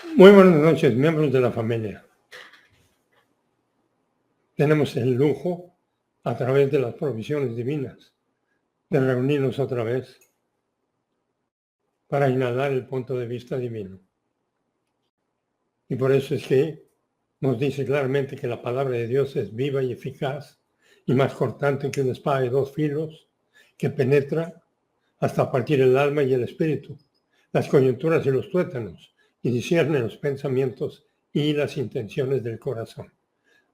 Muy buenas noches, miembros de la familia. Tenemos el lujo, a través de las provisiones divinas, de reunirnos otra vez para inhalar el punto de vista divino. Y por eso es que nos dice claramente que la palabra de Dios es viva y eficaz y más cortante que una espada de dos filos que penetra hasta partir el alma y el espíritu, las coyunturas y los tuétanos, y discierne los pensamientos y las intenciones del corazón.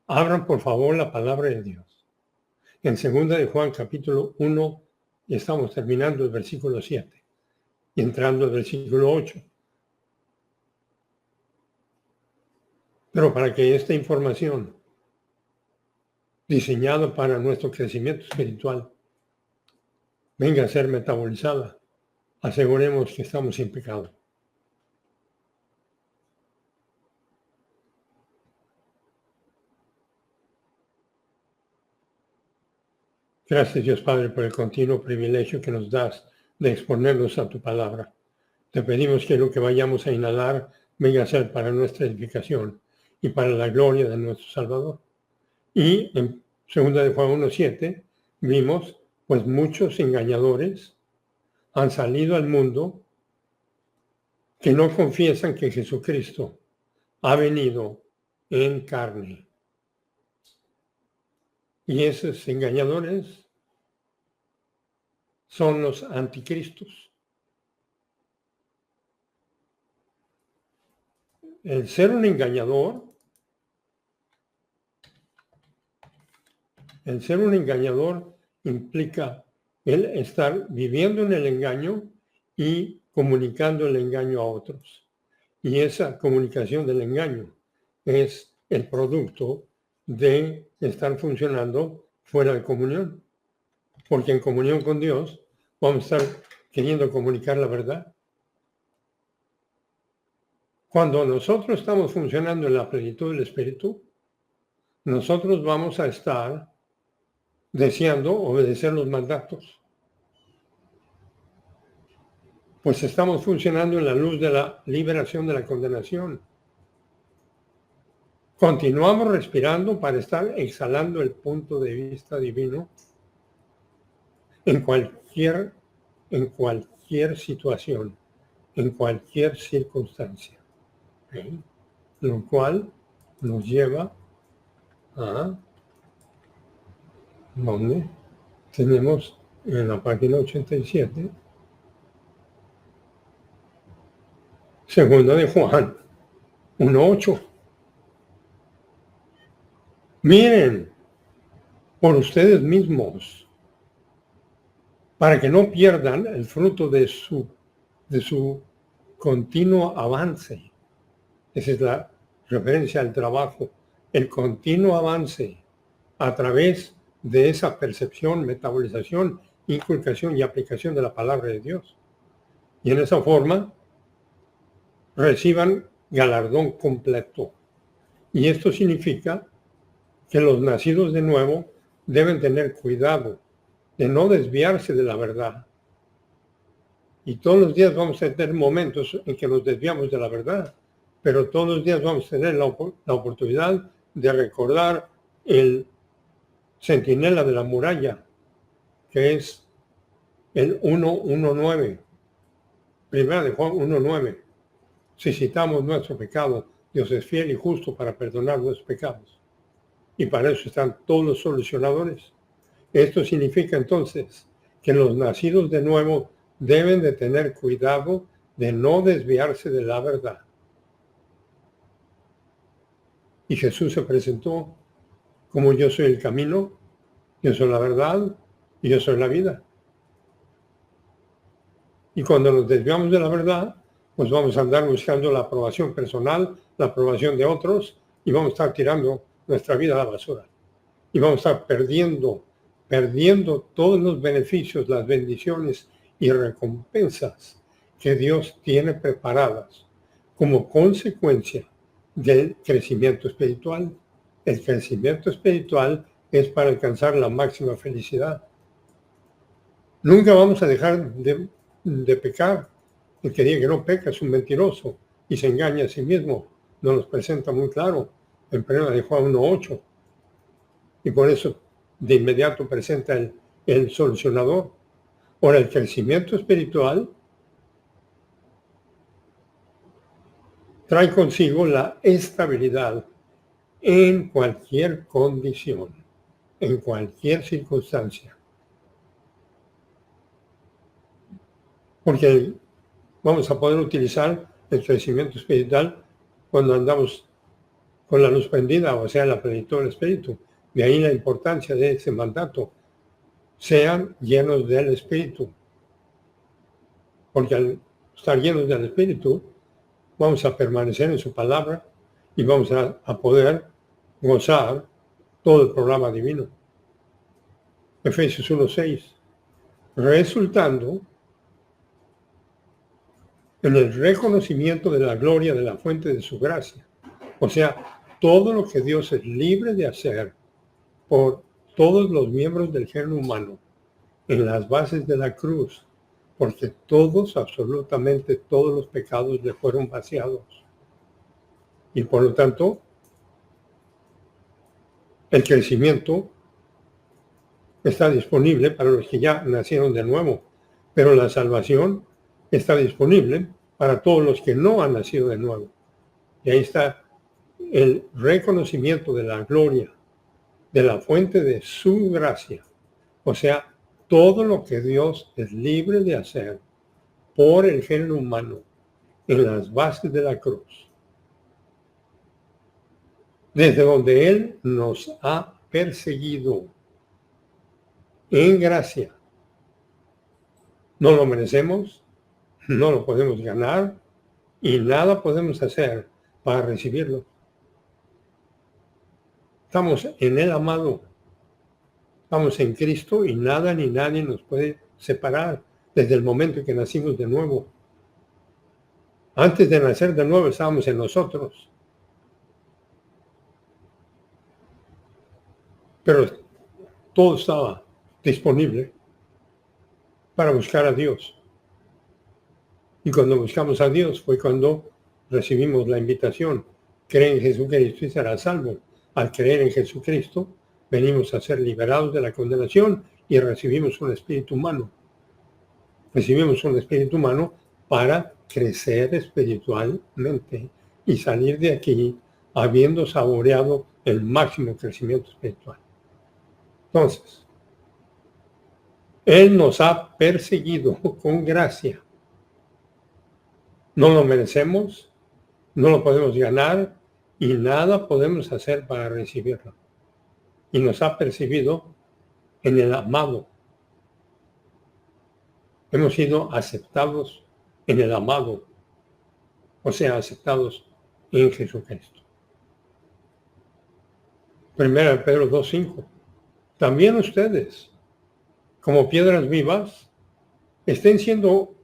Abran por favor la palabra de Dios. En 2 de Juan capítulo 1, y estamos terminando el versículo 7 y entrando al versículo 8. Pero para que esta información, diseñada para nuestro crecimiento espiritual, venga a ser metabolizada, aseguremos que estamos sin pecado. Gracias, Dios Padre, por el continuo privilegio que nos das de exponernos a tu palabra. Te pedimos que lo que vayamos a inhalar venga a ser para nuestra edificación y para la gloria de nuestro Salvador. Y en 2 de Juan 1:7 vimos, pues muchos engañadores han salido al mundo que no confiesan que Jesucristo ha venido en carne. Y esos engañadores son los anticristos. El ser un engañador, implica el estar viviendo en el engaño y comunicando el engaño a otros. Y esa comunicación del engaño es el producto de estar funcionando fuera de comunión. Porque en comunión con Dios vamos a estar queriendo comunicar la verdad. Cuando nosotros estamos funcionando en la plenitud del Espíritu, nosotros vamos a estar deseando obedecer los mandatos. Pues estamos funcionando en la luz de la liberación de la condenación. Continuamos respirando para estar exhalando el punto de vista divino en cualquier situación, en cualquier circunstancia. ¿Sí? Lo cual nos lleva a donde tenemos en la página 87, 2 de Juan 1:8. Miren por ustedes mismos, para que no pierdan el fruto de su continuo avance. Esa es la referencia al trabajo, el continuo avance a través de esa percepción, metabolización, inculcación y aplicación de la palabra de Dios. Y en esa forma reciban galardón completo. Y esto significa que los nacidos de nuevo deben tener cuidado de no desviarse de la verdad. Y todos los días vamos a tener momentos en que nos desviamos de la verdad, pero todos los días vamos a tener la oportunidad de recordar el centinela de la muralla, que es el 1:19, 1 de Juan 1:9. Si citamos nuestro pecado, Dios es fiel y justo para perdonar nuestros pecados. Y para eso están todos los solucionadores. Esto significa entonces que los nacidos de nuevo deben de tener cuidado de no desviarse de la verdad. Y Jesús se presentó como yo soy el camino, yo soy la verdad y yo soy la vida. Y cuando nos desviamos de la verdad, pues vamos a andar buscando la aprobación personal, la aprobación de otros, y vamos a estar tirando nuestra vida a la basura. Y vamos a estar perdiendo todos los beneficios, las bendiciones y recompensas que Dios tiene preparadas como consecuencia del crecimiento espiritual. El crecimiento espiritual es para alcanzar la máxima felicidad. Nunca vamos a dejar de pecar. El que diga que no peca es un mentiroso. y se engaña a sí mismo. Nos los presenta muy claro en 1 de Juan 1:8. Y por eso de inmediato presenta el solucionador. Ahora, el crecimiento espiritual trae consigo la estabilidad en cualquier condición, en cualquier circunstancia. Porque vamos a poder utilizar el crecimiento espiritual cuando andamos con la luz prendida, o sea, la plenitud del Espíritu. De ahí la importancia de ese mandato. Sean llenos del Espíritu. Porque al estar llenos del Espíritu, vamos a permanecer en su palabra y vamos a poder gozar todo el programa divino. Efesios 1:6. Resultando en el reconocimiento de la gloria de la fuente de su gracia. O sea, todo lo que Dios es libre de hacer por todos los miembros del género humano en las bases de la cruz, porque todos, absolutamente todos los pecados le fueron vaciados. Y por lo tanto, el crecimiento está disponible para los que ya nacieron de nuevo, pero la salvación está disponible para todos los que no han nacido de nuevo. Y ahí está el reconocimiento de la gloria, de la fuente de su gracia. O sea, todo lo que Dios es libre de hacer por el género humano en las bases de la cruz. Desde donde Él nos ha perseguido en gracia. No lo merecemos, no lo podemos ganar y nada podemos hacer para recibirlo. Estamos en el amado, estamos en Cristo y nada ni nadie nos puede separar desde el momento en que nacimos de nuevo. Antes de nacer de nuevo estábamos en nosotros. Pero todo estaba disponible para buscar a Dios. Y cuando buscamos a Dios fue cuando recibimos la invitación. Cree en Jesucristo y serás salvo. Al creer en Jesucristo, venimos a ser liberados de la condenación y recibimos un espíritu humano. Recibimos un espíritu humano para crecer espiritualmente y salir de aquí habiendo saboreado el máximo crecimiento espiritual. Entonces, Él nos ha perseguido con gracia. No lo merecemos, no lo podemos ganar y nada podemos hacer para recibirlo. Y nos ha percibido en el amado. Hemos sido aceptados en el amado, o sea, aceptados en Jesucristo. 1 Pedro 2:5. También ustedes, como piedras vivas, estén siendo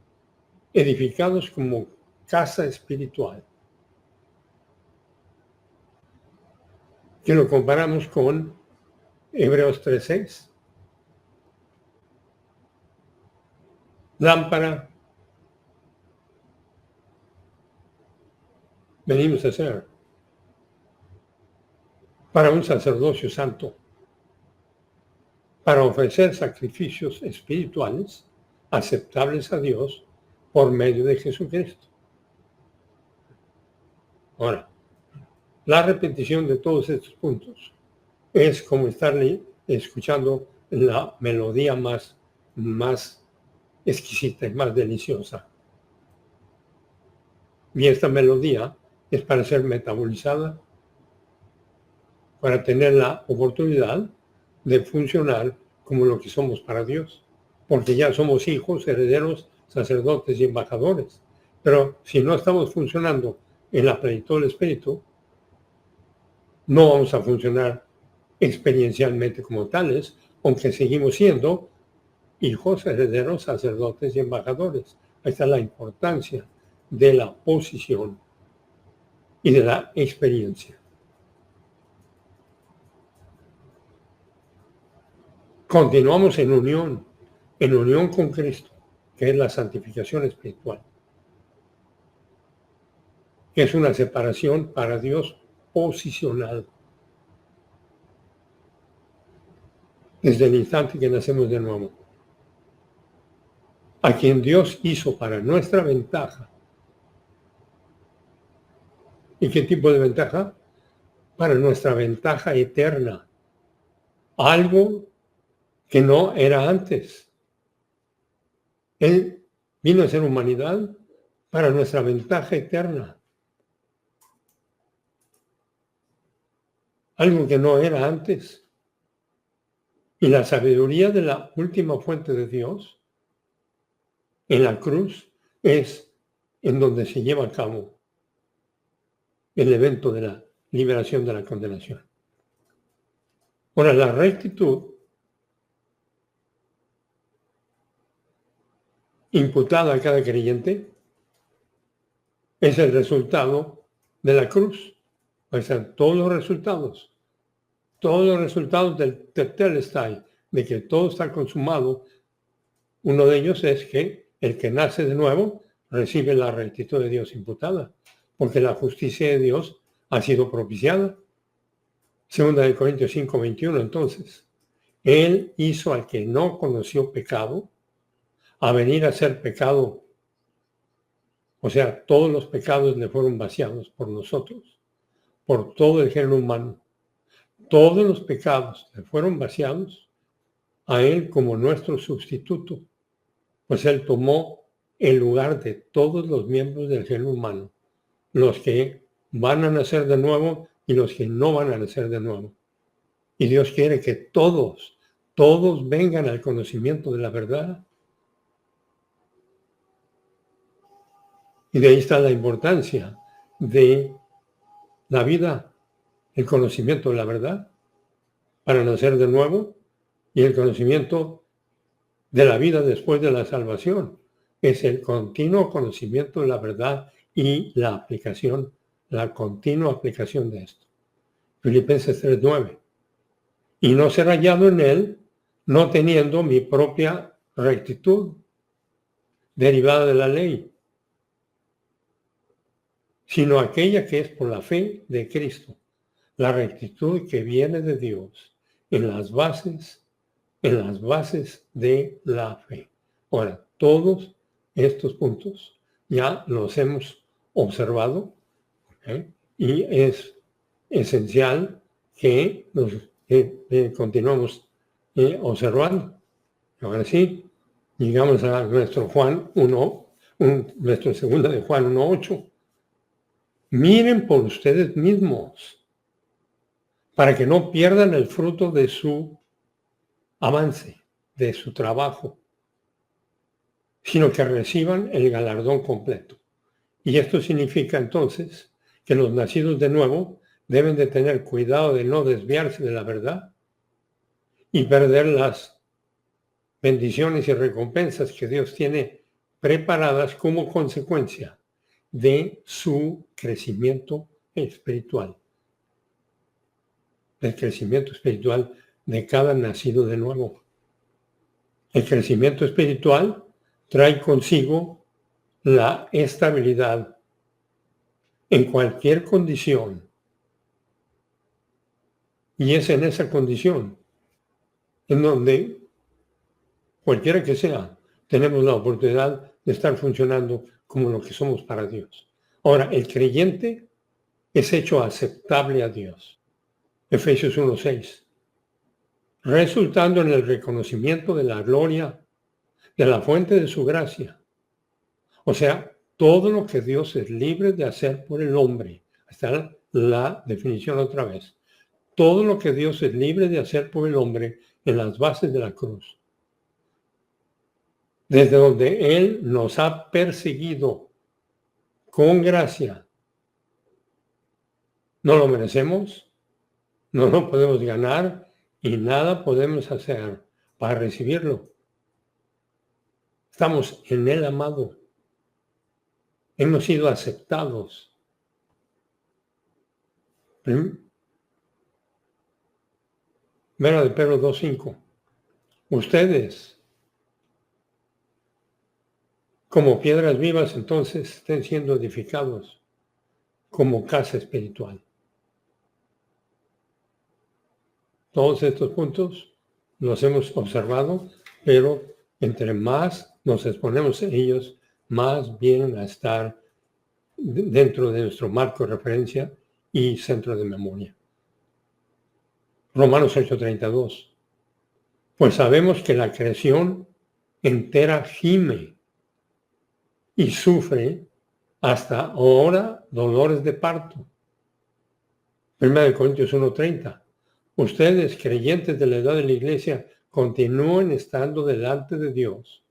edificados como casa espiritual. Que lo comparamos con Hebreos 3:6. Lámpara venimos a ser para un sacerdocio santo, para ofrecer sacrificios espirituales aceptables a Dios por medio de Jesucristo. Ahora, la repetición de todos estos puntos es como estar escuchando la melodía más exquisita y más deliciosa. Y esta melodía es para ser metabolizada, para tener la oportunidad de funcionar como lo que somos para Dios. Porque ya somos hijos, herederos, sacerdotes y embajadores. Pero si no estamos funcionando en la plenitud del Espíritu, no vamos a funcionar experiencialmente como tales, aunque seguimos siendo hijos, herederos, sacerdotes y embajadores. Ahí está la importancia de la posición y de la experiencia. Continuamos en unión con Cristo, que es la santificación espiritual. Es una separación para Dios posicional. Desde el instante que nacemos de nuevo. A quien Dios hizo para nuestra ventaja. ¿Y qué tipo de ventaja? Para nuestra ventaja eterna. Algo que no era antes. Él vino a ser humanidad para nuestra ventaja eterna. Algo que no era antes. Y la sabiduría de la última fuente de Dios en la cruz es en donde se lleva a cabo el evento de la liberación de la condenación. Ahora, la rectitud imputada a cada creyente es el resultado de la cruz. O sea, todos los resultados del tetelestai, de que todo está consumado. Uno de ellos es que el que nace de nuevo recibe la rectitud de Dios imputada, porque la justicia de Dios ha sido propiciada. Segunda de Corintios 5:21, entonces, Él hizo al que no conoció pecado, a venir a ser pecado. O sea, todos los pecados le fueron vaciados por nosotros, por todo el género humano. Todos los pecados le fueron vaciados a Él como nuestro sustituto, pues Él tomó el lugar de todos los miembros del género humano, los que van a nacer de nuevo y los que no van a nacer de nuevo. Y Dios quiere que todos vengan al conocimiento de la verdad. Y de ahí está la importancia de la vida, el conocimiento de la verdad, para nacer de nuevo, y el conocimiento de la vida después de la salvación. Es el continuo conocimiento de la verdad y la aplicación, la continua aplicación de esto. Filipenses 3:9. Y no ser hallado en él, no teniendo mi propia rectitud derivada de la ley, sino aquella que es por la fe de Cristo, la rectitud que viene de Dios en las bases de la fe. Ahora, todos estos puntos ya los hemos observado, ¿eh? Y es esencial que los continuemos observando. Ahora sí, llegamos a nuestro Juan 1, nuestro segunda de Juan 1:8. Miren por ustedes mismos, para que no pierdan el fruto de su avance, de su trabajo, sino que reciban el galardón completo. Y esto significa entonces que los nacidos de nuevo deben de tener cuidado de no desviarse de la verdad y perder las bendiciones y recompensas que Dios tiene preparadas como consecuencia de su crecimiento espiritual, del crecimiento espiritual de cada nacido de nuevo. El crecimiento espiritual trae consigo la estabilidad en cualquier condición. Y es en esa condición en donde, cualquiera que sea, tenemos la oportunidad de estar funcionando como lo que somos para Dios. Ahora, el creyente es hecho aceptable a Dios. Efesios 1:6. Resultando en el reconocimiento de la gloria de la fuente de su gracia. O sea, todo lo que Dios es libre de hacer por el hombre. Está la definición otra vez. Todo lo que Dios es libre de hacer por el hombre en las bases de la cruz. Desde donde Él nos ha perseguido con gracia. No lo merecemos, no lo podemos ganar y nada podemos hacer para recibirlo. Estamos en Él amado. Hemos sido aceptados. Primera de Pedro 2:5. Ustedes, como piedras vivas, entonces estén siendo edificados como casa espiritual. Todos estos puntos los hemos observado, pero entre más nos exponemos a ellos, más vienen a estar dentro de nuestro marco de referencia y centro de memoria. Romanos 8:32. Pues sabemos que la creación entera gime y sufre hasta ahora dolores de parto. 1 Corintios 1:30. Ustedes, creyentes de la edad de la iglesia, continúen estando delante de Dios,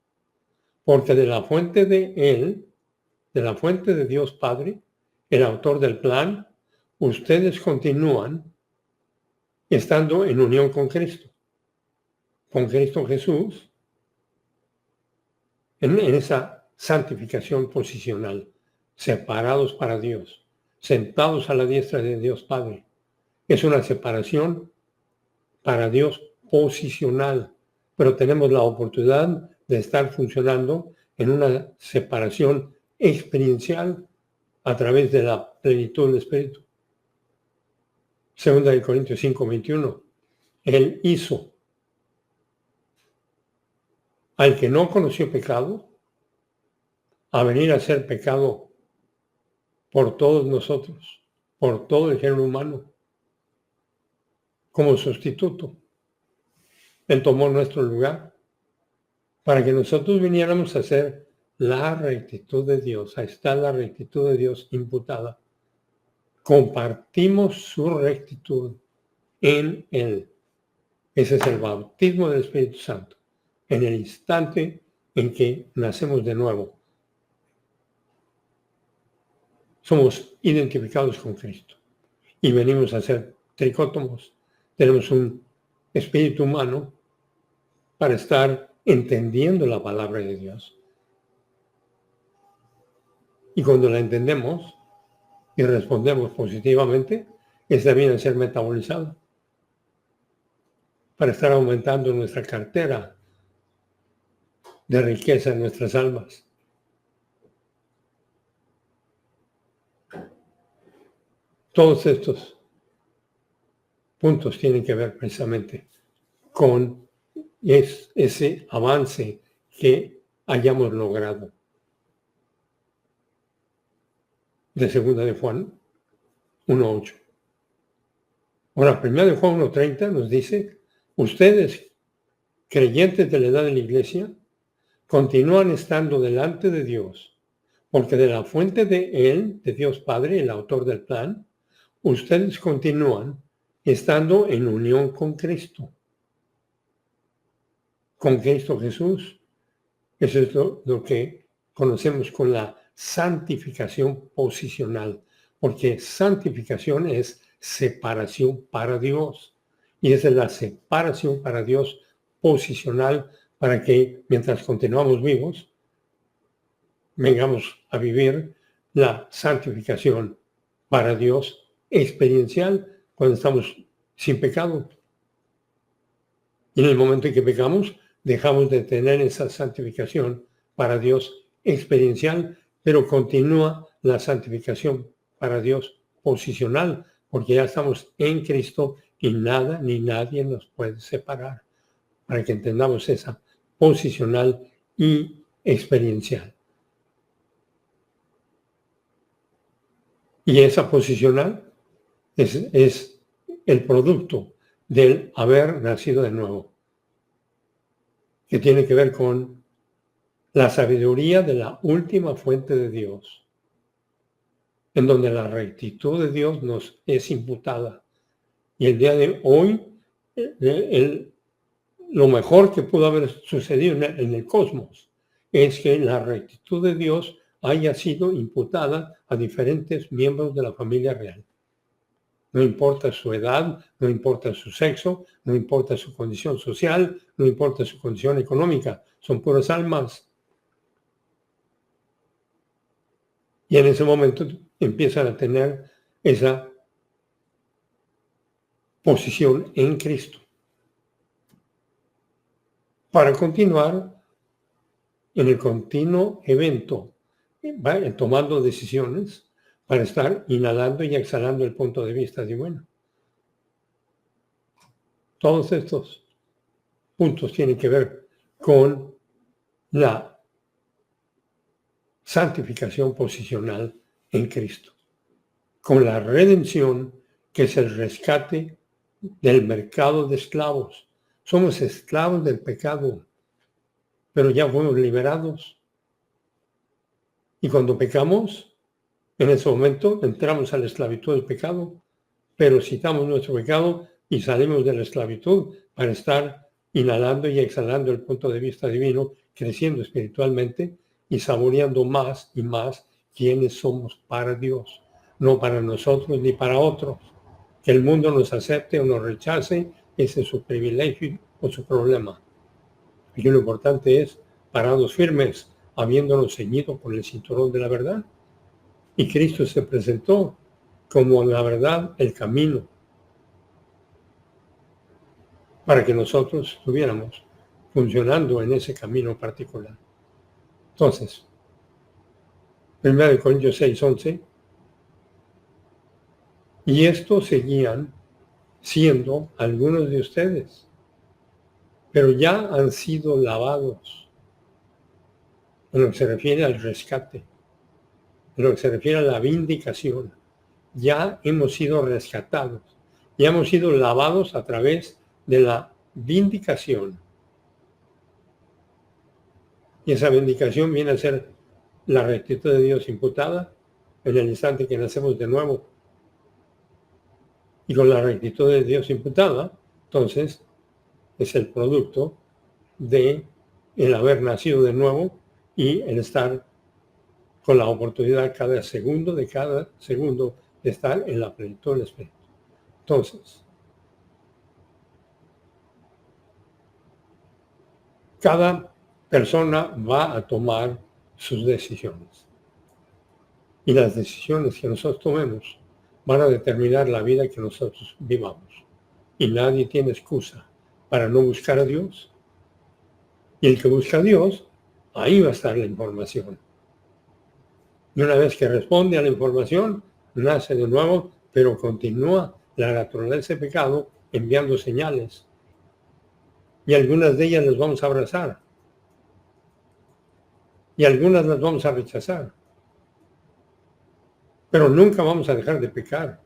porque de la fuente de Él, de la fuente de Dios Padre, el autor del plan, ustedes continúan estando en unión con Cristo Jesús, en esa santificación posicional, separados para Dios, sentados a la diestra de Dios Padre. Es una separación para Dios posicional, pero tenemos la oportunidad de estar funcionando en una separación experiencial a través de la plenitud del Espíritu. 2 Corintios 5:21. Él hizo al que no conoció pecado a venir a ser pecado por todos nosotros, por todo el género humano, como sustituto. Él tomó nuestro lugar para que nosotros viniéramos a ser la rectitud de Dios. Ahí está la rectitud de Dios imputada. Compartimos su rectitud en Él. Ese es el bautismo del Espíritu Santo. En el instante en que nacemos de nuevo, somos identificados con Cristo y venimos a ser tricótomos. Tenemos un espíritu humano para estar entendiendo la palabra de Dios. Y cuando la entendemos y respondemos positivamente, esta viene a ser metabolizada para estar aumentando nuestra cartera de riqueza en nuestras almas. Todos estos puntos tienen que ver precisamente con ese avance que hayamos logrado. De 2 de Juan 1:8. Ahora, 1 de Juan 1:30 nos dice, ustedes, creyentes de la edad de la iglesia, continúan estando delante de Dios, porque de la fuente de Él, de Dios Padre, el autor del plan, ustedes continúan estando en unión con Cristo Jesús. Eso es lo que conocemos con la santificación posicional, porque santificación es separación para Dios. Y esa es la separación para Dios posicional para que mientras continuamos vivos, vengamos a vivir la santificación para Dios experiencial cuando estamos sin pecado. Y en el momento en que pecamos, dejamos de tener esa santificación para Dios experiencial, pero continúa la santificación para Dios posicional, porque ya estamos en Cristo y nada ni nadie nos puede separar, para que entendamos esa posicional y experiencial. Y esa posicional es el producto del haber nacido de nuevo, que tiene que ver con la sabiduría de la última fuente de Dios, en donde la rectitud de Dios nos es imputada. Y el día de hoy, lo mejor que pudo haber sucedido en el cosmos es que la rectitud de Dios haya sido imputada a diferentes miembros de la familia real. No importa su edad, no importa su sexo, no importa su condición social, no importa su condición económica, son puras almas. Y en ese momento empiezan a tener esa posición en Cristo para continuar en el continuo evento, tomando decisiones para estar inhalando y exhalando el punto de vista divino. Todos estos puntos tienen que ver con la santificación posicional en Cristo, con la redención, que es el rescate del mercado de esclavos. Somos esclavos del pecado, pero ya fuimos liberados. Y cuando pecamos, en ese momento entramos a la esclavitud del pecado, pero citamos nuestro pecado y salimos de la esclavitud para estar inhalando y exhalando el punto de vista divino, creciendo espiritualmente y saboreando más y más quiénes somos para Dios, no para nosotros ni para otros. Que el mundo nos acepte o nos rechace, ese es su privilegio o su problema. Y lo importante es parados firmes, habiéndonos ceñido con el cinturón de la verdad. Y Cristo se presentó como la verdad, el camino, para que nosotros estuviéramos funcionando en ese camino particular. Entonces, 1 Corintios 6:11, y estos seguían siendo algunos de ustedes, pero ya han sido lavados, en lo que se refiere al rescate, en lo que se refiere a la vindicación. Ya hemos sido rescatados, ya hemos sido lavados a través de la vindicación. Y esa vindicación viene a ser la rectitud de Dios imputada en el instante que nacemos de nuevo. Y con la rectitud de Dios imputada, entonces, es el producto de el haber nacido de nuevo y el estar con la oportunidad cada segundo de estar en la plenitud del Espíritu. Entonces, cada persona va a tomar sus decisiones. Y las decisiones que nosotros tomemos van a determinar la vida que nosotros vivamos. Y nadie tiene excusa para no buscar a Dios. Y el que busca a Dios, ahí va a estar la información. Y una vez que responde a la información, nace de nuevo, pero continúa la naturaleza de pecado enviando señales. Y algunas de ellas las vamos a abrazar. Y algunas las vamos a rechazar. Pero nunca vamos a dejar de pecar.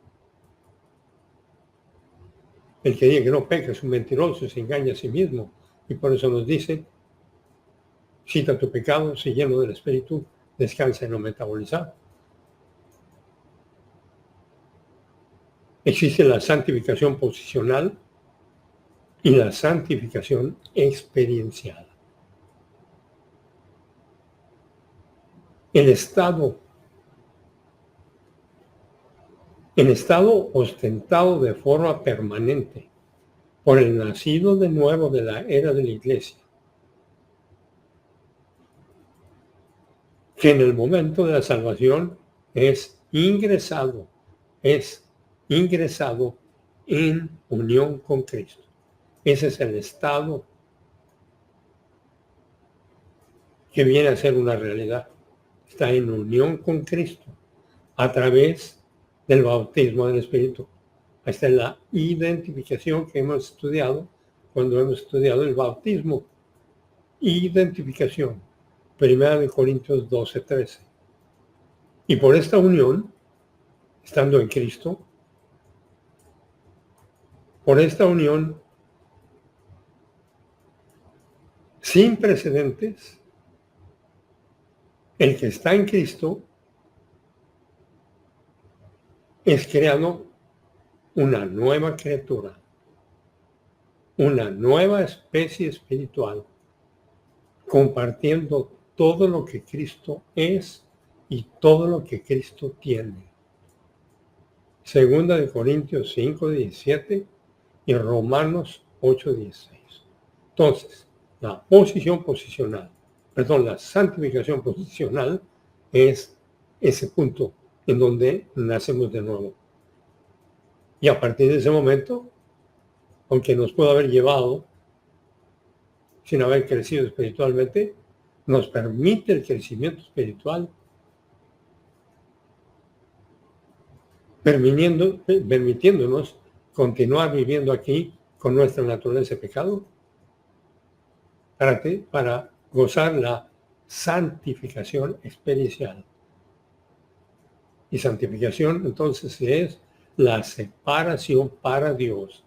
El que diga que no peca es un mentiroso, se engaña a sí mismo. Y por eso nos dice, cita tu pecado, si lleno del Espíritu, descansa en lo metabolizado. Existe la santificación posicional y la santificación experiencial. El estado ostentado de forma permanente por el nacido de nuevo de la era de la iglesia, que en el momento de la salvación es ingresado en unión con Cristo. Ese es el estado que viene a ser una realidad. Está en unión con Cristo a través del bautismo del Espíritu. Ahí está la identificación que hemos estudiado cuando hemos estudiado el bautismo. Identificación. 1 Corintios 12:13. Y por esta unión, estando en Cristo, por esta unión sin precedentes, el que está en Cristo es creado una nueva criatura, una nueva especie espiritual, compartiendo todo lo que Cristo es y todo lo que Cristo tiene. Segunda de Corintios 5:17 y Romanos 8:16. Entonces, la santificación posicional es ese punto en donde nacemos de nuevo. Y a partir de ese momento, aunque nos pudo haber llevado sin haber crecido espiritualmente, nos permite el crecimiento espiritual permitiéndonos continuar viviendo aquí con nuestra naturaleza de pecado. ¿Para qué? Para gozar la santificación experiencial. Y santificación entonces es la separación para Dios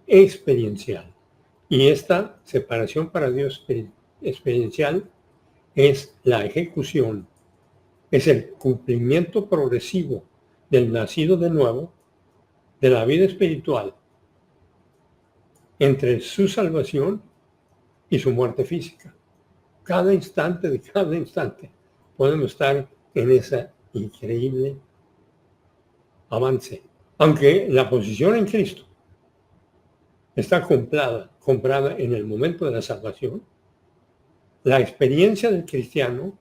experiencial. Y esta separación para Dios experiencial es la ejecución, es el cumplimiento progresivo del nacido de nuevo, de la vida espiritual, entre su salvación y su muerte física. Cada instante de cada instante podemos estar en ese increíble avance. Aunque la posición en Cristo está comprada en el momento de la salvación, la experiencia del cristiano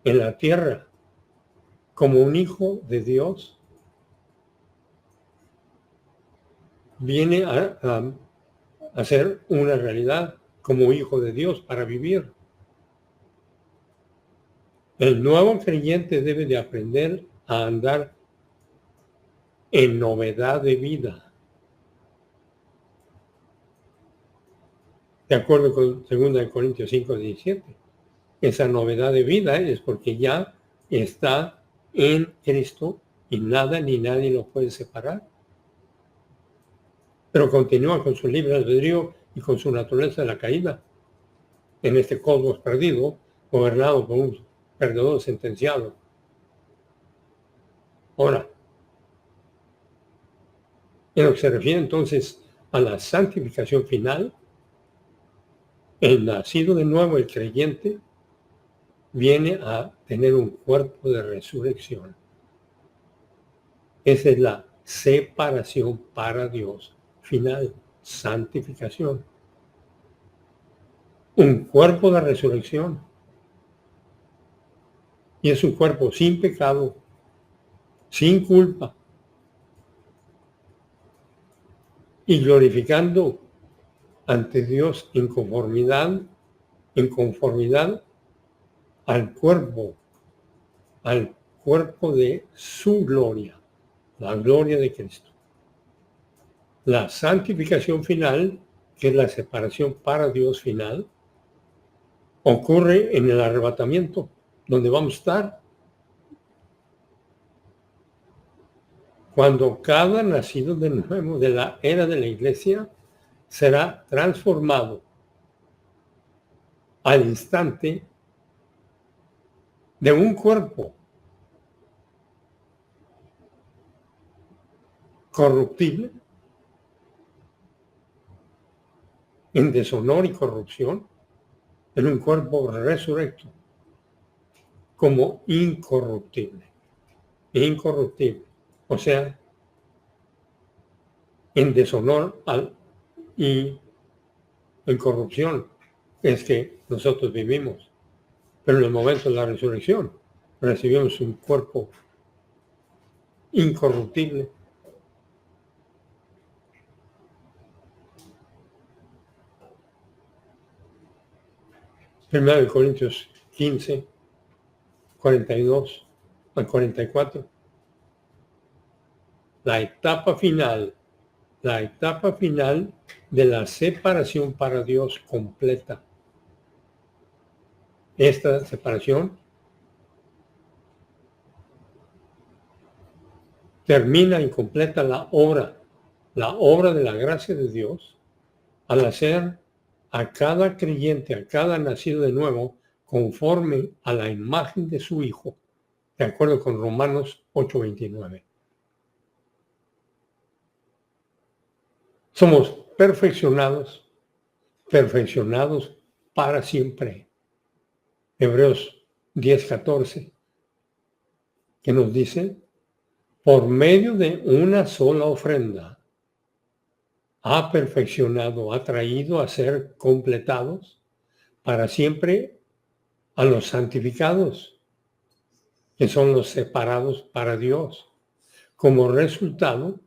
en la tierra como un hijo de Dios viene a ser una realidad como hijo de Dios para vivir. El nuevo creyente debe de aprender a andar en novedad de vida. De acuerdo con 2 Corintios 5:17. Esa novedad de vida es porque ya está en Cristo y nada ni nadie lo puede separar. Pero continúa con su libre albedrío y con su naturaleza de la caída en este cosmos perdido, gobernado por un perdedor sentenciado. Ahora, en lo que se refiere entonces a la santificación final, el nacido de nuevo, el creyente, viene a tener un cuerpo de resurrección. Esa es la separación para Dios final, santificación. Un cuerpo de resurrección. Y es un cuerpo sin pecado, sin culpa, y glorificando ante Dios en conformidad al cuerpo de su gloria, la gloria de Cristo. La santificación final, que es la separación para Dios final, ocurre en el arrebatamiento, donde vamos a estar cuando cada nacido de nuevo de la era de la iglesia será transformado al instante de un cuerpo corruptible, en deshonor y corrupción, en un cuerpo resurrecto, como incorruptible. O sea, en deshonor y en corrupción es que nosotros vivimos. Pero en el momento de la resurrección recibimos un cuerpo incorruptible. Primero de Corintios 15, 42 al 44. La etapa final de la separación para Dios completa. Esta separación termina y completa la obra de la gracia de Dios, al hacer a cada creyente, a cada nacido de nuevo, conforme a la imagen de su Hijo, de acuerdo con Romanos 8:29. Somos perfeccionados para siempre. Hebreos 10:14, que nos dice, por medio de una sola ofrenda, ha perfeccionado, ha traído a ser completados para siempre a los santificados, que son los separados para Dios, como resultado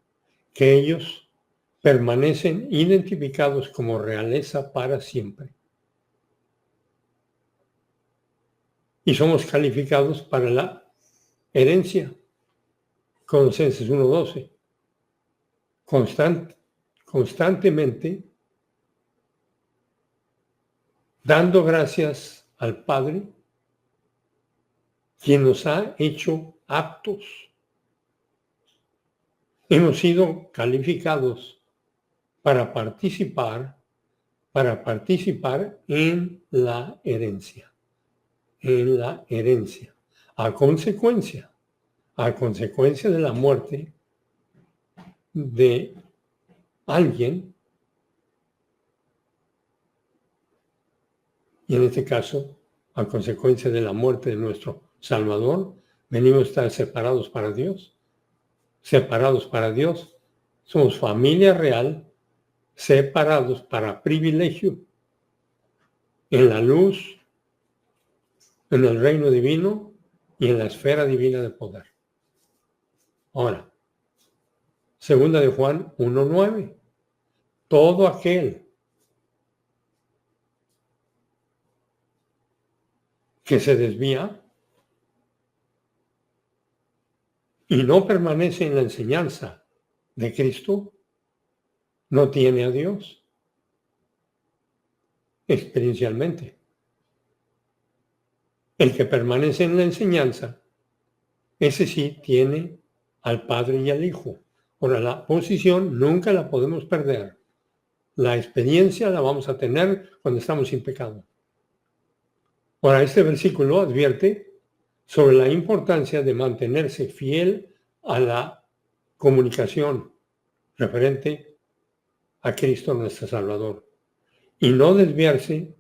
que ellos permanecen identificados como realeza para siempre. Y somos calificados para la herencia, Colosenses 1:12. Constantemente dando gracias al Padre, quien nos ha hecho aptos. Hemos sido calificados para participar en la herencia. En la herencia. A consecuencia de la muerte de alguien, y en este caso, a consecuencia de la muerte de nuestro Salvador, venimos a estar separados para Dios. Separados para Dios. Somos familia real, separados para privilegio en la luz, en el reino divino y en la esfera divina de poder. Ahora, segunda de Juan 1:9. Todo aquel que se desvía y no permanece en la enseñanza de Cristo, no tiene a Dios. Experiencialmente. El que permanece en la enseñanza, ese sí tiene al Padre y al Hijo. Ahora, la posición nunca la podemos perder. La experiencia la vamos a tener cuando estamos sin pecado. Ahora, este versículo advierte sobre la importancia de mantenerse fiel a la comunicación referente a Cristo nuestro Salvador y no desviarse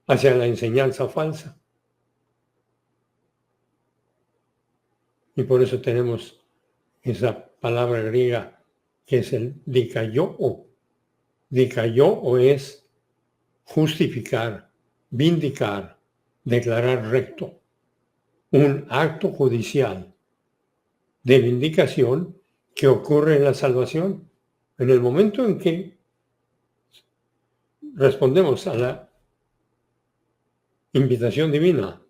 hacia la enseñanza falsa. Y por eso tenemos esa palabra griega que es el dikaiō. Dikaiō es justificar, vindicar, declarar recto. Un acto judicial de vindicación que ocurre en la salvación. En el momento en que respondemos a la invitación divina,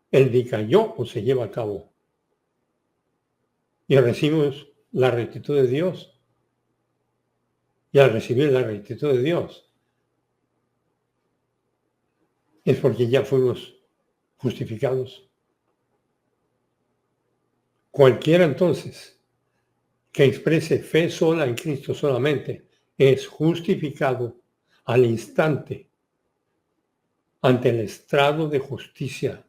el dikaiō se lleva a cabo. Y recibimos la rectitud de Dios. Y al recibir la rectitud de Dios, es porque ya fuimos justificados. Cualquiera entonces que exprese fe sola en Cristo solamente es justificado al instante ante el estrado de justicia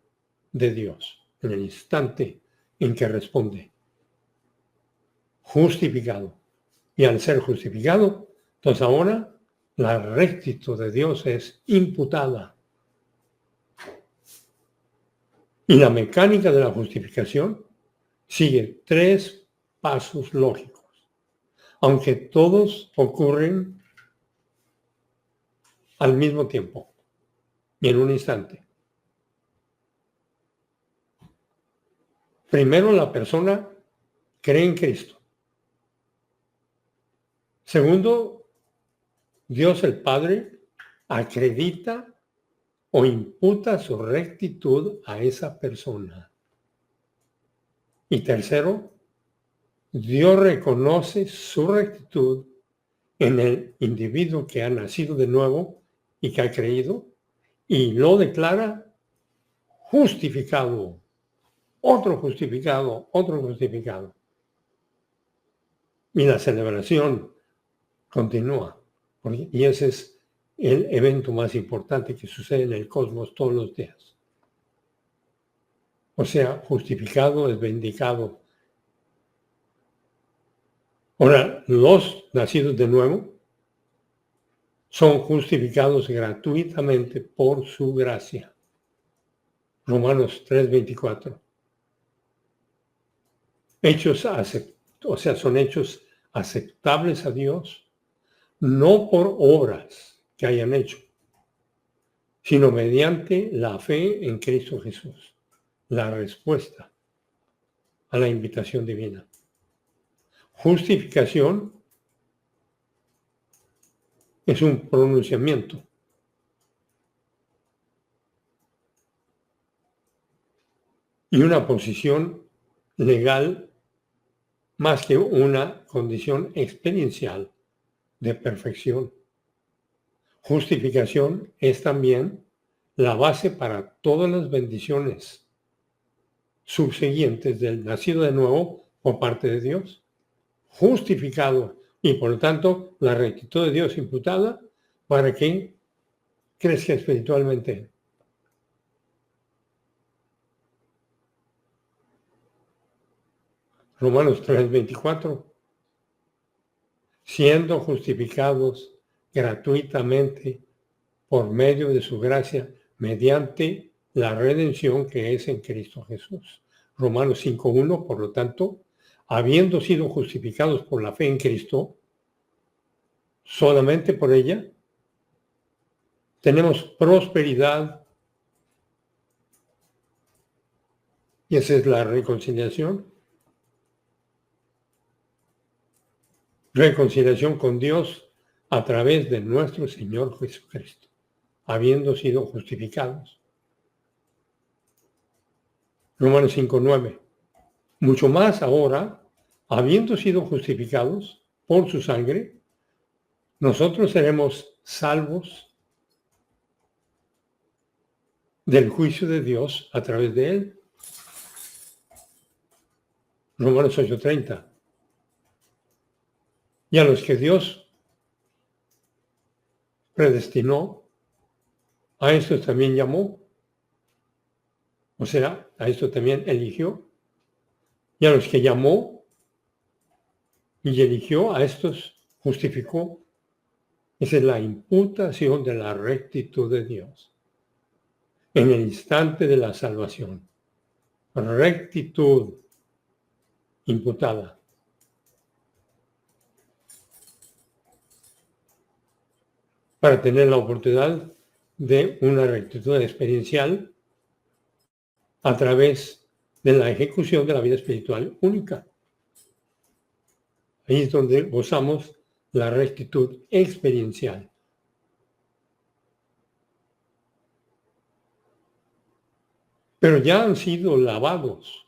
de Dios, en el instante en que responde. Justificado. Y al ser justificado, entonces ahora la rectitud de Dios es imputada. Y la mecánica de la justificación sigue 3 pasos lógicos, aunque todos ocurren al mismo tiempo y en un instante. Primero, la persona cree en Cristo. Segundo, Dios el Padre acredita o imputa su rectitud a esa persona. Y tercero, Dios reconoce su rectitud en el individuo que ha nacido de nuevo y que ha creído y lo declara justificado. Otro justificado, otro justificado. Y la celebración continúa. Y ese es el evento más importante que sucede en el cosmos todos los días. O sea, justificado es vindicado. Ahora, los nacidos de nuevo son justificados gratuitamente por su gracia. Romanos 3:24. Son hechos aceptables a Dios, no por obras que hayan hecho, sino mediante la fe en Cristo Jesús, la respuesta a la invitación divina. Justificación es un pronunciamiento. Y una posición legal más que una condición experiencial de perfección. Justificación es también la base para todas las bendiciones subsiguientes del nacido de nuevo por parte de Dios. Justificado y por lo tanto la rectitud de Dios imputada para que crezca espiritualmente. Romanos 3:24. Siendo justificados gratuitamente por medio de su gracia, mediante la redención que es en Cristo Jesús. Romanos 5:1, por lo tanto, habiendo sido justificados por la fe en Cristo, solamente por ella, tenemos prosperidad, y esa es la reconciliación. Reconciliación con Dios a través de nuestro Señor Jesucristo, habiendo sido justificados. Romanos 5:9. Mucho más ahora, habiendo sido justificados por su sangre, nosotros seremos salvos del juicio de Dios a través de él. Romanos 8:30. Y a los que Dios predestinó, a estos también llamó. O sea, a esto también eligió. Y a los que llamó y eligió, a estos justificó. Esa es la imputación de la rectitud de Dios en el instante de la salvación. Rectitud imputada. Para tener la oportunidad de una rectitud experiencial a través de la ejecución de la vida espiritual única. Ahí es donde gozamos la rectitud experiencial. Pero ya han sido lavados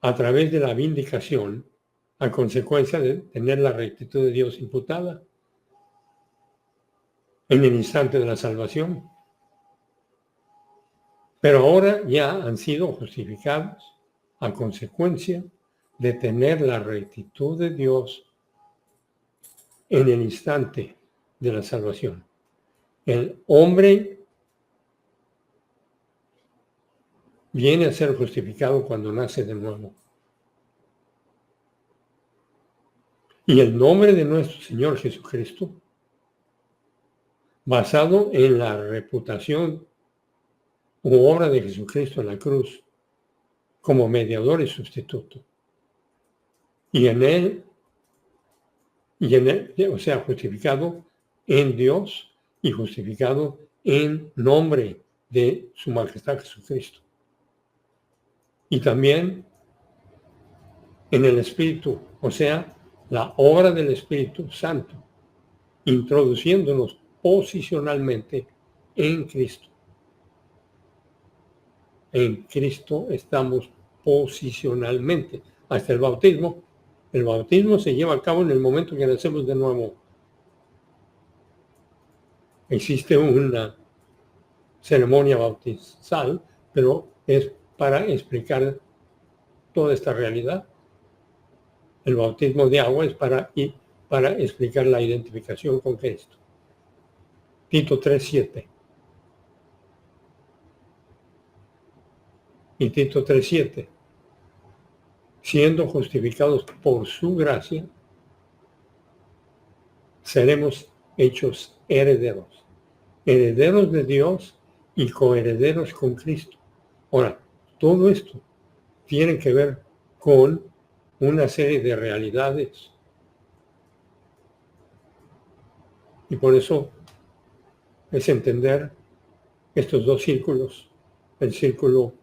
a través de la vindicación a consecuencia de tener la rectitud de Dios imputada en el instante de la salvación. Pero ahora ya han sido justificados a consecuencia de tener la rectitud de Dios en el instante de la salvación. El hombre viene a ser justificado cuando nace de nuevo. Y el nombre de nuestro Señor Jesucristo, basado en la reputación u obra de Jesucristo en la cruz como mediador y sustituto. Y en él, o sea, justificado en Dios y justificado en nombre de su majestad Jesucristo. Y también en el Espíritu, o sea, la obra del Espíritu Santo, introduciéndonos posicionalmente en Cristo. En Cristo estamos posicionalmente. Hasta el bautismo. El bautismo se lleva a cabo en el momento que nacemos de nuevo. Existe una ceremonia bautizal, pero es para explicar toda esta realidad. El bautismo de agua es para explicar la identificación con Cristo. Tito 3:7. Y Tito 3:7. Siendo justificados por su gracia, seremos hechos herederos. Herederos de Dios y coherederos con Cristo. Ahora, todo esto tiene que ver con una serie de realidades. Y por eso es entender estos dos círculos, el círculo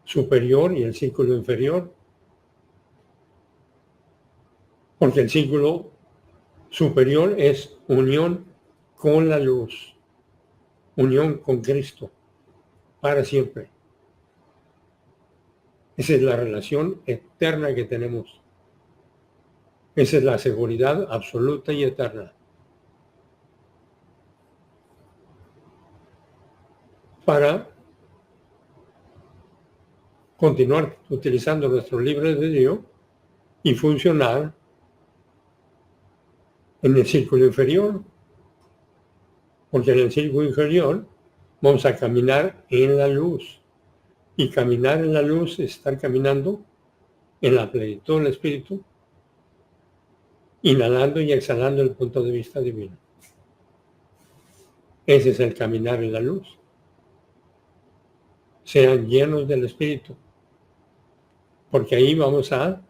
superior y el círculo inferior. Porque el círculo superior es unión con la luz, unión con Cristo, para siempre. Esa es la relación eterna que tenemos. Esa es la seguridad absoluta y eterna. Para continuar utilizando nuestro libre albedrío y funcionar en el círculo inferior. Porque en el círculo inferior vamos a caminar en la luz. Y caminar en la luz es estar caminando en la plenitud del Espíritu, inhalando y exhalando el punto de vista divino. Ese es el caminar en la luz. Sean llenos del Espíritu, porque ahí vamos a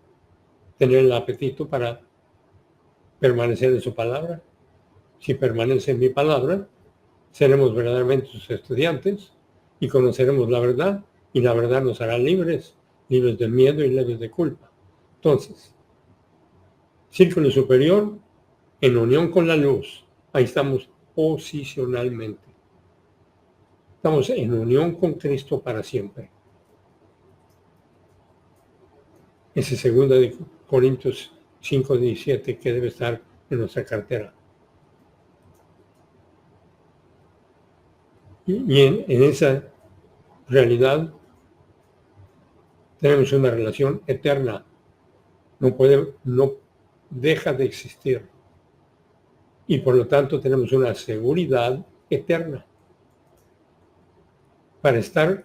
tener el apetito para permanecer en su palabra. Si permanece en mi palabra, seremos verdaderamente sus estudiantes y conoceremos la verdad, y la verdad nos hará libres, libres de miedo y libres de culpa. Entonces, círculo superior en unión con la luz. Ahí estamos posicionalmente. Estamos en unión con Cristo para siempre. Ese 2 de Corintios 5:17 que debe estar en nuestra cartera. Y en esa realidad tenemos una relación eterna. No deja de existir. Y por lo tanto tenemos una seguridad eterna para estar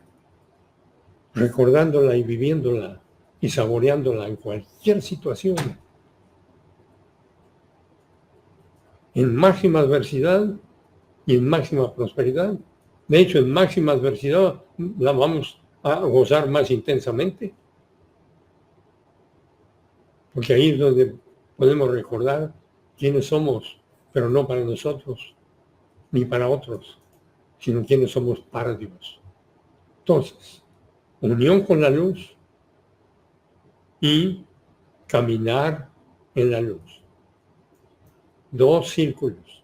recordándola y viviéndola y saboreándola en cualquier situación. En máxima adversidad y en máxima prosperidad. De hecho, en máxima adversidad la vamos a gozar más intensamente. Porque ahí es donde podemos recordar quiénes somos, pero no para nosotros, ni para otros, sino quiénes somos para Dios. Entonces, unión con la luz y caminar en la luz. 2 círculos.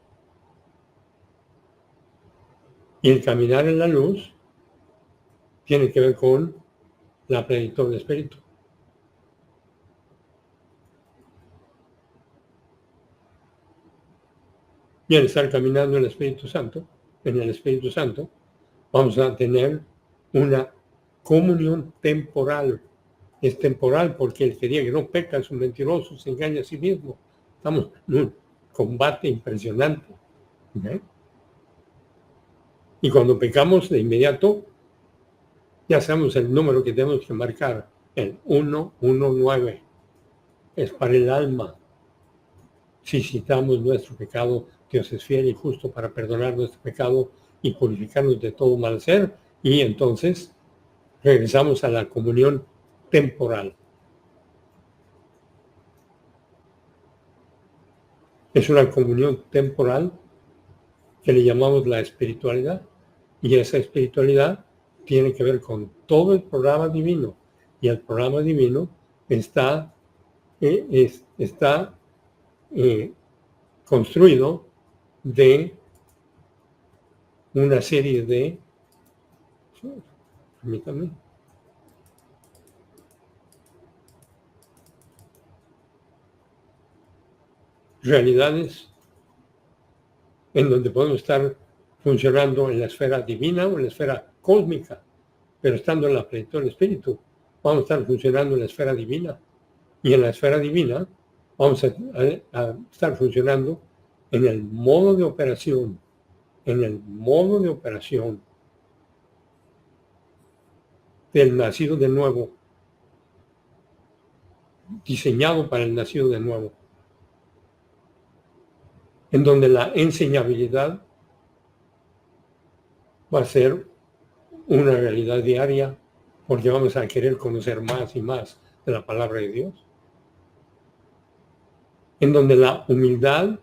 Y el caminar en la luz tiene que ver con la plenitud del Espíritu. Y al estar caminando en el Espíritu Santo, vamos a tener una comunión temporal. Es temporal porque el que diga que no peca es un mentiroso, se engaña a sí mismo. Estamos en un combate impresionante. ¿Okay? Y cuando pecamos de inmediato, ya sabemos el número que tenemos que marcar, el 119. Es para el alma. Si citamos nuestro pecado, Dios es fiel y justo para perdonar nuestro pecado y purificarnos de todo mal ser. Y entonces regresamos a la comunión temporal. Es una comunión temporal que le llamamos la espiritualidad. Y esa espiritualidad tiene que ver con todo el programa divino. Y el programa divino está construido de una serie de, permítanme, realidades en donde podemos estar funcionando en la esfera divina o en la esfera cósmica, pero estando en la plenitud del Espíritu, vamos a estar funcionando en la esfera divina. Y en la esfera divina vamos a estar funcionando en el modo de operación, del nacido de nuevo, diseñado para el nacido de nuevo, en donde la enseñabilidad va a ser una realidad diaria, porque vamos a querer conocer más y más de la palabra de Dios, en donde la humildad,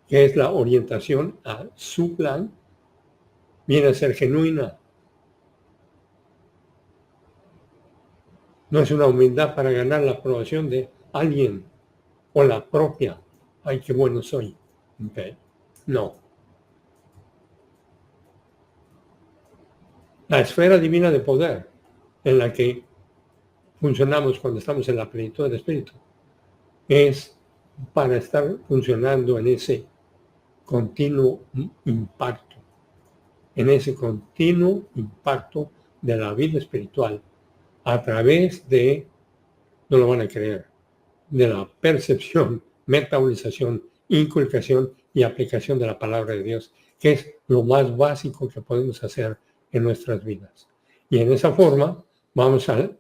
que es la orientación a su plan, viene a ser genuina. No es una humildad para ganar la aprobación de alguien o la propia. Ay, qué bueno soy. Okay. No. La esfera divina de poder en la que funcionamos cuando estamos en la plenitud del Espíritu? Es para estar funcionando en ese continuo impacto, de la vida espiritual a través de, no lo van a creer, de la percepción, metabolización, inculcación y aplicación de la palabra de Dios, que es lo más básico que podemos hacer en nuestras vidas. Y en esa forma vamos a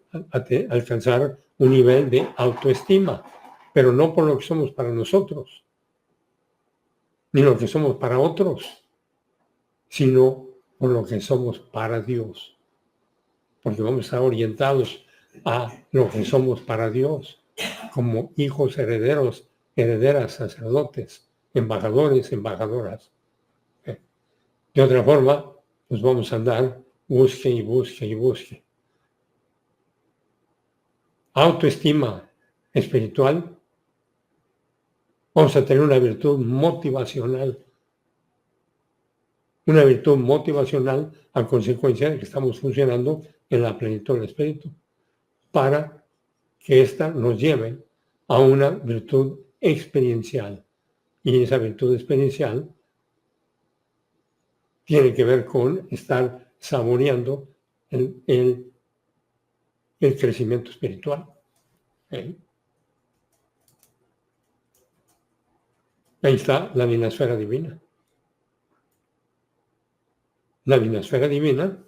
alcanzar un nivel de autoestima, pero no por lo que somos para nosotros, ni lo que somos para otros, sino por lo que somos para Dios. Porque vamos a estar orientados a lo que somos para Dios, como hijos herederos, herederas, sacerdotes, embajadores, embajadoras. De otra forma, pues vamos a andar, busque y busque y busque. Autoestima espiritual, vamos a tener una virtud motivacional a consecuencia de que estamos funcionando en la plenitud del Espíritu, para que ésta nos lleve a una virtud experiencial. Y esa virtud experiencial tiene que ver con estar saboreando el crecimiento espiritual. Ahí está la dinasfera divina. La dinasfera divina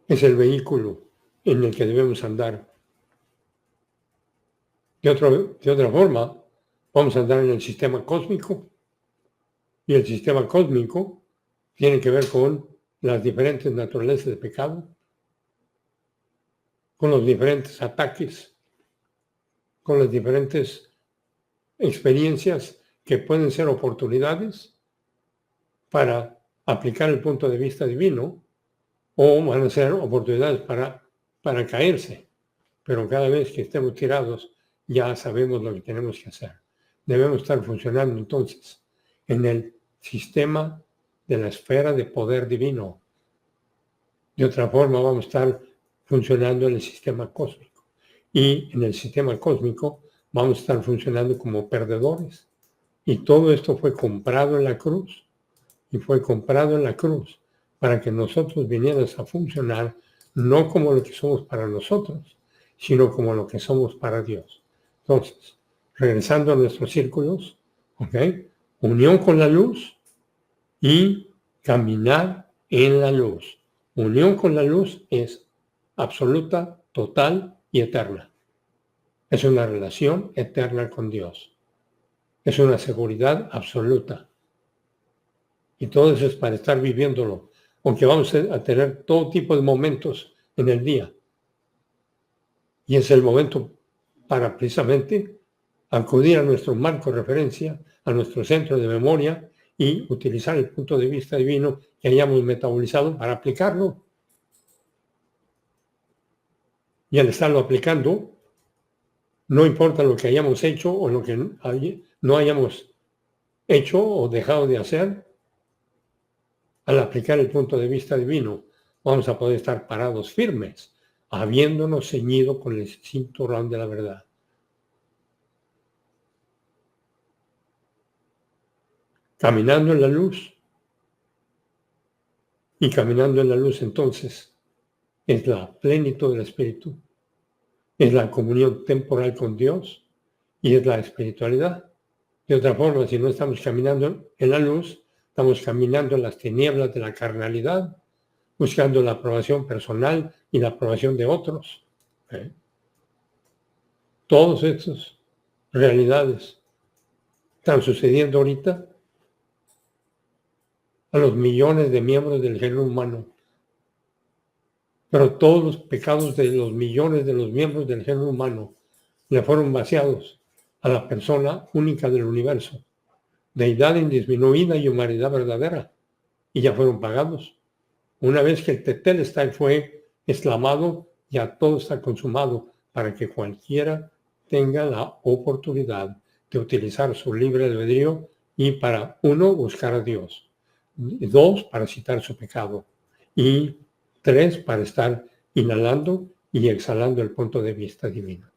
es el vehículo en el que debemos andar. De otra forma, vamos a andar en el sistema cósmico. Y el sistema cósmico tiene que ver con las diferentes naturalezas de pecado, con los diferentes ataques, con las diferentes experiencias que pueden ser oportunidades para aplicar el punto de vista divino, o van a ser oportunidades para caerse. Pero cada vez que estemos tirados, ya sabemos lo que tenemos que hacer. Debemos estar funcionando entonces en el sistema de la esfera de poder divino. De otra forma, vamos a estar funcionando en el sistema cósmico. Y en el sistema cósmico vamos a estar funcionando como perdedores. Y todo esto fue comprado en la cruz. Y fue comprado en la cruz para que nosotros vinieras a funcionar no como lo que somos para nosotros, sino como lo que somos para Dios. Entonces, regresando a nuestros círculos, ¿ok? Unión con la luz y caminar en la luz. Unión con la luz es absoluta, total y eterna. Es una relación eterna con Dios. Es una seguridad absoluta. Y todo eso es para estar viviéndolo, aunque vamos a tener todo tipo de momentos en el día. Y es el momento para precisamente acudir a nuestro marco de referencia, a nuestro centro de memoria y utilizar el punto de vista divino que hayamos metabolizado para aplicarlo. Y al estarlo aplicando, no importa lo que hayamos hecho o lo que no hayamos hecho o dejado de hacer, al aplicar el punto de vista divino, vamos a poder estar parados firmes, habiéndonos ceñido con el cinturón de la verdad. Caminando en la luz. Y caminando en la luz entonces es la plenitud del Espíritu, es la comunión temporal con Dios y es la espiritualidad. De otra forma, si no estamos caminando en la luz, estamos caminando en las tinieblas de la carnalidad, buscando la aprobación personal y la aprobación de otros. Todas estas realidades están sucediendo ahorita a los millones de miembros del género humano. Pero todos los pecados de los millones de los miembros del género humano le fueron vaciados a la persona única del universo, deidad indisminuida y humanidad verdadera, y ya fueron pagados. Una vez que el Tetelestai fue exclamado, ya todo está consumado para que cualquiera tenga la oportunidad de utilizar su libre albedrío y para, uno, buscar a Dios, dos, para citar su pecado, y tres, para estar inhalando y exhalando el punto de vista divino.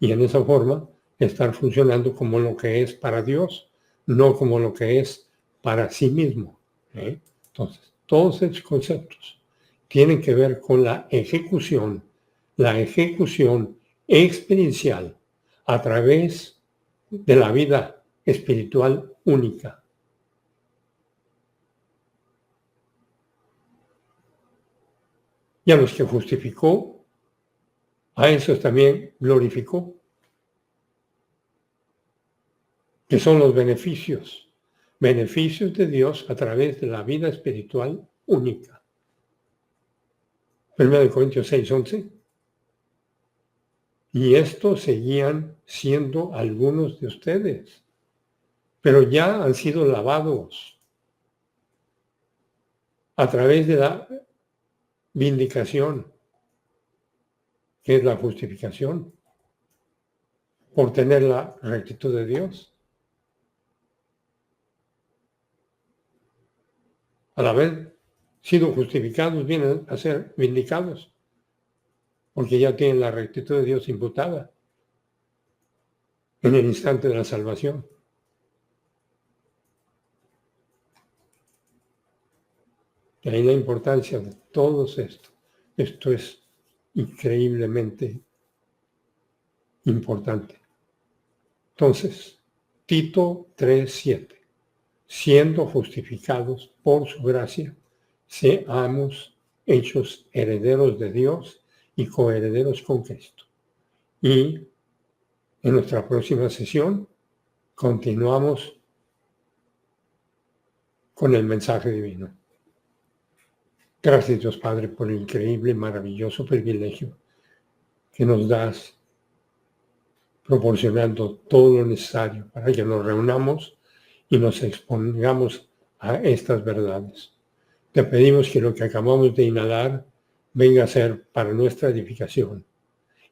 Y en esa forma estar funcionando como lo que es para Dios, no como lo que es para sí mismo. Entonces, todos estos conceptos tienen que ver con la ejecución experiencial a través de la vida espiritual única. Y a los que justificó, a esos también glorificó, que son los beneficios de Dios a través de la vida espiritual única. 1 Corintios 6:11. Y estos seguían siendo algunos de ustedes, pero ya han sido lavados a través de la vindicación, que es la justificación, por tener la rectitud de Dios. Al haber sido justificados, vienen a ser vindicados, porque ya tienen la rectitud de Dios imputada en el instante de la salvación. De ahí la importancia de todo esto. Esto es increíblemente importante. Entonces, Tito 3:7. Siendo justificados por su gracia, seamos hechos herederos de Dios y coherederos con Cristo. Y en nuestra próxima sesión continuamos con el mensaje divino. Gracias, Dios Padre, por el increíble y maravilloso privilegio que nos das, proporcionando todo lo necesario para que nos reunamos y nos expongamos a estas verdades. Te pedimos que lo que acabamos de inhalar venga a ser para nuestra edificación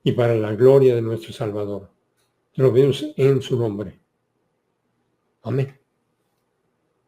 y para la gloria de nuestro Salvador. Te lo pedimos en su nombre. Amén.